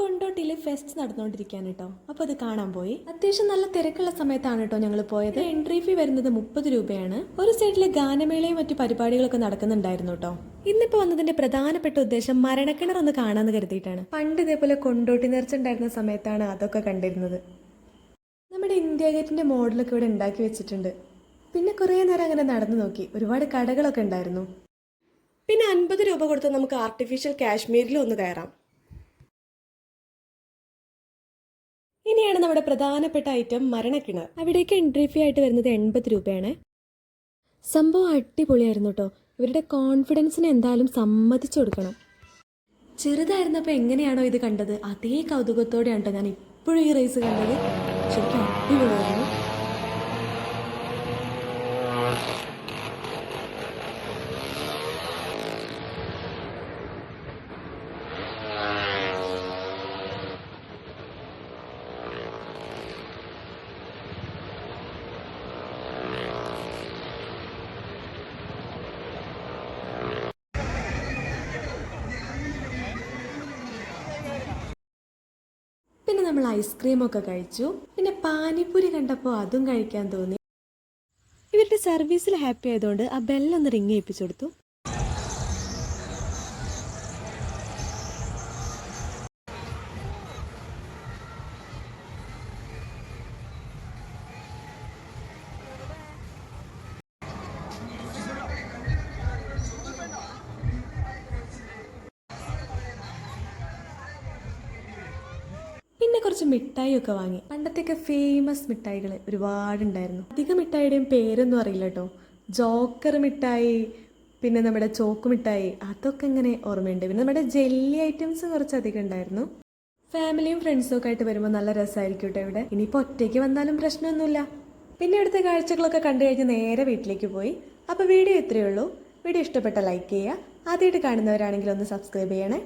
കൊണ്ടോട്ടിയിൽ fest നടന്നുകൊണ്ടിരിക്കുകയാണ് കേട്ടോ. അപ്പോൾ അത് കാണാൻ പോയി. അത്യാവശ്യം നല്ല തിരക്കുള്ള സമയത്താണ് കേട്ടോ ഞങ്ങൾ പോയത്. എൻട്രി ഫീ വരുന്നത് 30 രൂപയാണ്. ഒരു സൈഡിൽ ഗാനമേളയും മറ്റു പരിപാടികളൊക്കെ നടക്കുന്നുണ്ടായിരുന്നു കേട്ടോ. ഇന്നിപ്പോൾ വന്നതിന്റെ പ്രധാനപ്പെട്ട ഉദ്ദേശം മരണക്കിണർ ഒന്ന് കാണാമെന്ന് കരുതിയിട്ടാണ്. പണ്ട് ഇതേപോലെ കൊണ്ടോട്ടി നേർച്ചുണ്ടായിരുന്ന സമയത്താണ് അതൊക്കെ കണ്ടിരുന്നത്. നമ്മുടെ ഇന്ത്യ ഗേറ്റിന്റെ മോഡലൊക്കെ ഇവിടെ ഉണ്ടാക്കി വെച്ചിട്ടുണ്ട്. പിന്നെ കുറേ നേരം അങ്ങനെ നടന്നു നോക്കി. ഒരുപാട് കടകളൊക്കെ ഉണ്ടായിരുന്നു. പിന്നെ 50 രൂപ കൊടുത്ത് നമുക്ക് ആർട്ടിഫിഷ്യൽ കാശ്മീരിൽ ഒന്ന് കയറാം. ഇനിയാണ് നമ്മുടെ പ്രധാനപ്പെട്ട ഐറ്റം മരണക്കിണർ. അവിടേക്ക് എൻട്രി ഫീ ആയിട്ട് വരുന്നത് 80 രൂപയാണ്. സംഭവം അടിപൊളിയായിരുന്നു കേട്ടോ. ഇവരുടെ കോൺഫിഡൻസിന് എന്തായാലും സമ്മതിച്ചു കൊടുക്കണം. ചെറുതായിരുന്നപ്പോൾ എങ്ങനെയാണോ ഇത് കണ്ടത് അതേ കൗതുകത്തോടെയാണ് കേട്ടോ ഞാൻ ഇപ്പോഴും ഈ റേസ് കണ്ടത്. ശരിക്കും അടിപൊളിയായിരുന്നു. പിന്നെ നമ്മൾ ഐസ്ക്രീമൊക്കെ കഴിച്ചു. പിന്നെ പാനിപ്പൂരി കണ്ടപ്പോൾ അതും കഴിക്കാൻ തോന്നി. ഇവരുടെ സർവീസിൽ ഹാപ്പി ആയതുകൊണ്ട് ആ ബെല്ലൊന്ന് റിങ് ചെയ്യിപ്പിച്ചു കൊടുത്തു. പിന്നെ കുറച്ച് മിഠായി ഒക്കെ വാങ്ങി. പണ്ടത്തെയൊക്കെ ഫേമസ് മിഠായികൾ ഒരുപാടുണ്ടായിരുന്നു. അധികം മിഠായിയുടെയും പേരൊന്നും അറിയില്ല കേട്ടോ. ജോക്കർ മിഠായി, പിന്നെ നമ്മുടെ ചോക്ക് മിഠായി, അതൊക്കെ ഇങ്ങനെ ഓർമ്മയുണ്ട്. പിന്നെ നമ്മുടെ ജെല്ലി ഐറ്റംസ് കുറച്ചധികം ഉണ്ടായിരുന്നു. ഫാമിലിയും ഫ്രണ്ട്സും ഒക്കെ ആയിട്ട് വരുമ്പോൾ നല്ല രസമായിരിക്കും കേട്ടോ ഇവിടെ. ഇനിയിപ്പോൾ ഒറ്റയ്ക്ക് വന്നാലും പ്രശ്നമൊന്നുമില്ല. പിന്നെ ഇവിടുത്തെ കാഴ്ചകളൊക്കെ കണ്ടു കഴിഞ്ഞ് നേരെ വീട്ടിലേക്ക് പോയി. അപ്പോൾ വീഡിയോ ഇത്രയേ ഉള്ളൂ. വീഡിയോ ഇഷ്ടപ്പെട്ട ലൈക്ക് ചെയ്യുക. ആദ്യമായിട്ട് കാണുന്നവരാണെങ്കിൽ ഒന്ന് സബ്സ്ക്രൈബ് ചെയ്യണേ.